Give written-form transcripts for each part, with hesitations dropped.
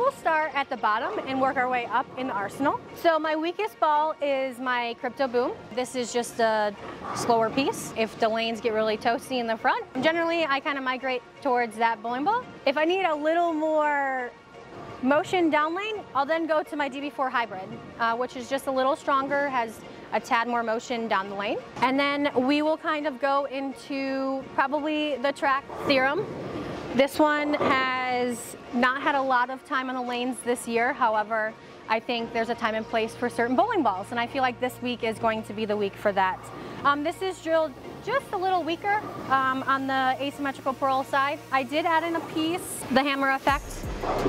will start at the bottom and work our way up in the arsenal. So my weakest ball is my Crypto Boom. This is just a slower piece. If the lanes get really toasty in the front, generally I kind of migrate towards that bowling ball. If I need a little more motion down lane, I'll then go to my DB4 Hybrid, which is just a little stronger, has a tad more motion down the lane. And then we will kind of go into probably the track theorem. This one has not had a lot of time on the lanes this year. However, I think there's a time and place for certain bowling balls, and I feel like this week is going to be the week for that. This is drilled just a little weaker on the asymmetrical pearl side. I did add in a piece, the hammer effect.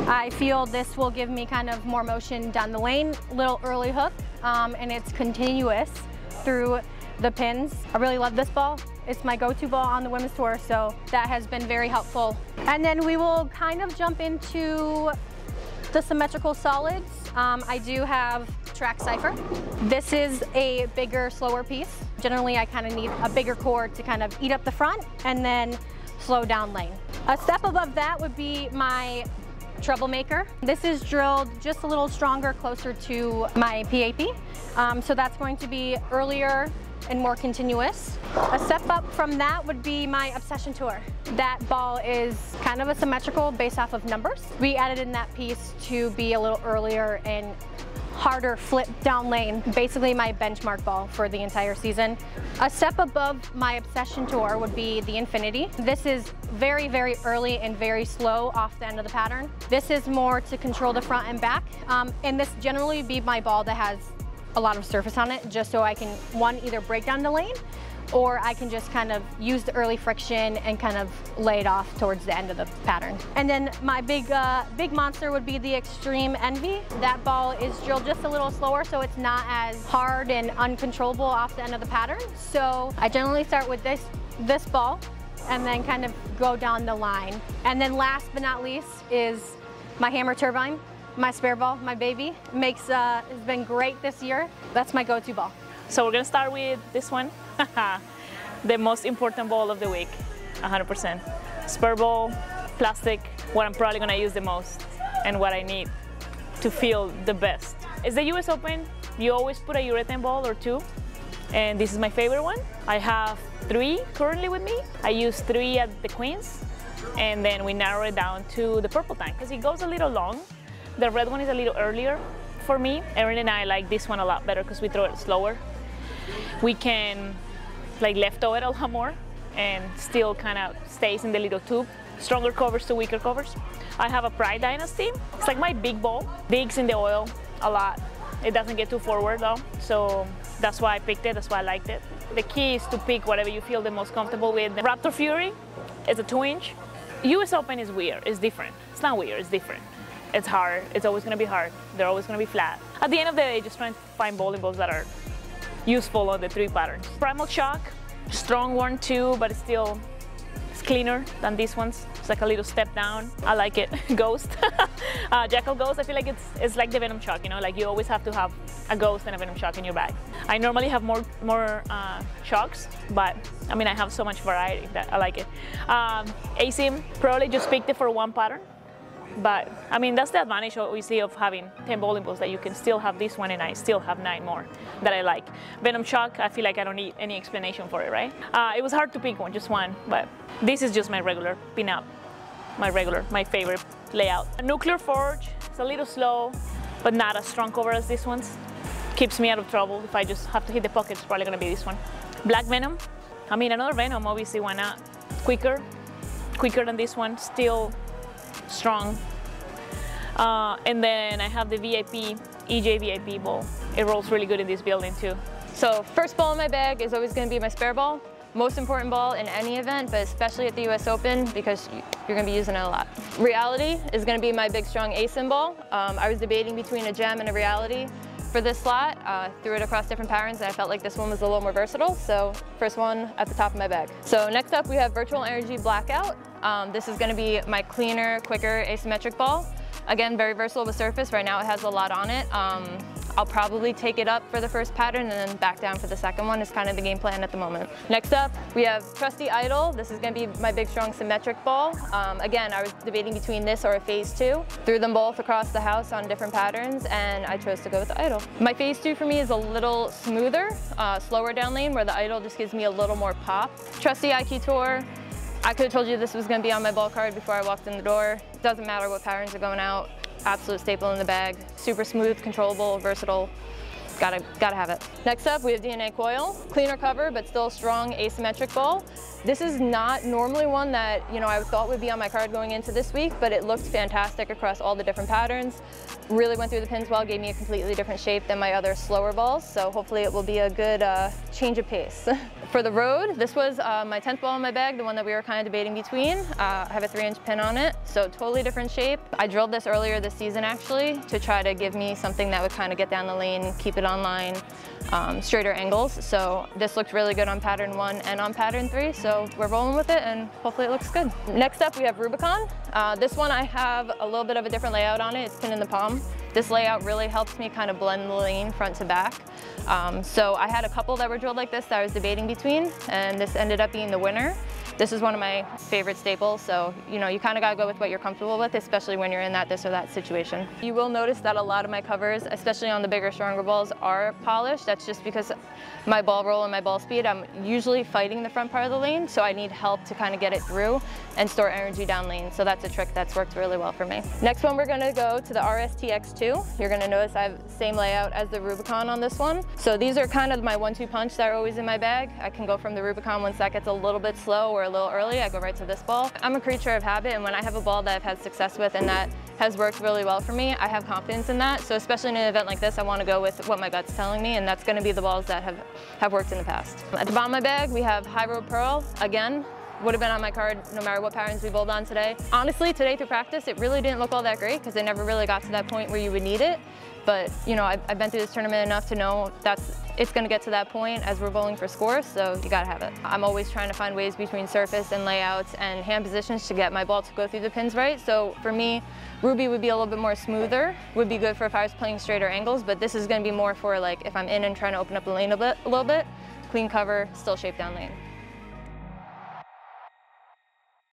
I feel this will give me kind of more motion down the lane, little early hook, and it's continuous through the pins. I really love this ball. It's my go-to ball on the women's tour, so that has been very helpful. And then we will kind of jump into the symmetrical solids. I do have Track Cypher. This is a bigger, slower piece. Generally, I kind of need a bigger core to kind of eat up the front and then slow down lane. A step above that would be my Troublemaker. This is drilled just a little stronger, closer to my PAP. So that's going to be earlier and more continuous. A step up from that would be my Obsession Tour. That ball is kind of a symmetrical based off of numbers. We added in that piece to be a little earlier and harder flip down lane, basically my benchmark ball for the entire season. A step above my Obsession Tour would be the Infinity. This is very, very early and very slow off the end of the pattern. This is more to control the front and back, and this generally be my ball that has a lot of surface on it, just so I can, one, either break down the lane, or I can just kind of use the early friction and kind of lay it off towards the end of the pattern. And then my big monster would be the Extreme Envy. That ball is drilled just a little slower, so it's not as hard and uncontrollable off the end of the pattern. So I generally start with this ball and then kind of go down the line. And then last but not least is my Hammer Turbine. My spare ball, my baby, has been great this year. That's my go-to ball. So we're gonna start with this one. The most important ball of the week, 100%. Spare ball, plastic, what I'm probably gonna use the most and what I need to feel the best. It's the US Open. You always put a urethane ball or two, and this is my favorite one. I have 3 currently with me. I use 3 at the Queens, and then we narrow it down to the purple tank because it goes a little long. The red one is a little earlier for me. Erin and I like this one a lot better because we throw it slower. We can like left throw it a lot more and still kind of stays in the little tube. Stronger covers to weaker covers. I have a Pride Dynasty. It's like my big ball. Digs in the oil a lot. It doesn't get too forward though, so that's why I picked it, that's why I liked it. The key is to pick whatever you feel the most comfortable with. The Raptor Fury is a 2-inch. US Open is weird, it's different. It's not weird, it's different. It's hard, it's always gonna be hard. They're always gonna be flat. At the end of the day, just trying to find bowling balls that are useful on the 3 patterns. Primal Shock, strong one too, but it's cleaner than these ones. It's like a little step down. I like it. Ghost, Jackal Ghost. I feel like it's like the Venom Shock, you know, like you always have to have a Ghost and a Venom Shock in your bag. I normally have more shocks, but I mean I have so much variety that I like it. ASIM, probably just picked it for one pattern. But I mean, that's the advantage obviously of having 10 bowling balls, that you can still have this one and I still have 9 more that I like. Venom Shock, I feel like I don't need any explanation for it, right? It was hard to pick one, just one, but this is just my regular pin-up, my favorite layout. A Nuclear Forge, it's a little slow, but not as strong cover as this one's. Keeps me out of trouble. If I just have to hit the pocket, it's probably gonna be this one. Black Venom, I mean, another Venom, obviously, why not? Quicker than this one, still strong. And then I have the VIP, EJ VIP ball. It rolls really good in this building too. So first ball in my bag is always going to be my spare ball. Most important ball in any event, but especially at the US Open because you're going to be using it a lot. Reality is going to be my big strong ASIM ball. I was debating between a Gem and a Reality for this slot. Threw it across different patterns and I felt like this one was a little more versatile, so first one at the top of my bag. So next up we have Virtual Energy Blackout. This is going to be my cleaner, quicker asymmetric ball. Again, very versatile with surface. Right now it has a lot on it. I'll probably take it up for the first pattern and then back down for the second one is kind of the game plan at the moment. Next up, we have trusty idle. This is going to be my big, strong, symmetric ball. Again, I was debating between this or a phase 2. Threw them both across the house on different patterns, and I chose to go with the idle. My phase 2 for me is a little smoother, slower down lane, where the idle just gives me a little more pop. Trusty IQ Tour. I could have told you this was going to be on my ball card before I walked in the door. Doesn't matter what patterns are going out. Absolute staple in the bag. Super smooth, controllable, versatile. Gotta have it. Next up, we have DNA Coil. Cleaner cover, but still strong asymmetric ball. This is not normally one that, you know, I thought would be on my card going into this week, but it looked fantastic across all the different patterns. Really went through the pins well, gave me a completely different shape than my other slower balls, so hopefully it will be a good change of pace. For the road, this was my 10th ball in my bag, the one that we were kind of debating between. I have a 3-inch pin on it, so totally different shape. I drilled this earlier this season actually to try to give me something that would kind of get down the lane, keep it on line, straighter angles. So this looked really good on pattern 1 and on pattern 3, so we're rolling with it and hopefully it looks good. Next up we have Rubicon. This one I have a little bit of a different layout on it. It's pin in the palm. This layout really helps me kind of blend the lane front to back. So I had a couple that were drilled like this that I was debating between, and this ended up being the winner. This is one of my favorite staples, so you know, you kind of got to go with what you're comfortable with, especially when you're in that this or that situation. You will notice that a lot of my covers, especially on the bigger, stronger balls, are polished. That's just because my ball roll and my ball speed, I'm usually fighting the front part of the lane, so I need help to kind of get it through and store energy down lane. So that's a trick that's worked really well for me. Next one, we're going to go to the RSTX2. You're going to notice I have the same layout as the Rubicon on this one. So these are kind of my 1-2 punch that are always in my bag. I can go from the Rubicon once that gets a little bit slow or a little early, I go right to this ball. I'm a creature of habit, and when I have a ball that I've had success with and that has worked really well for me, I have confidence in that. So especially in an event like this, I want to go with what my gut's telling me, and that's going to be the balls that have worked in the past. At the bottom of my bag, we have High Road Pearl. Again, would have been on my card no matter what patterns we bowled on today. Honestly, today through practice, it really didn't look all that great because I never really got to that point where you would need it. But you know, I've been through this tournament enough to know it's going to get to that point as we're bowling for scores, so you got to have it. I'm always trying to find ways between surface and layouts and hand positions to get my ball to go through the pins right. So for me, Ruby would be a little bit more smoother, would be good for if I was playing straighter angles, but this is going to be more for like if I'm in and trying to open up the lane a little bit, clean cover, still shape down lane.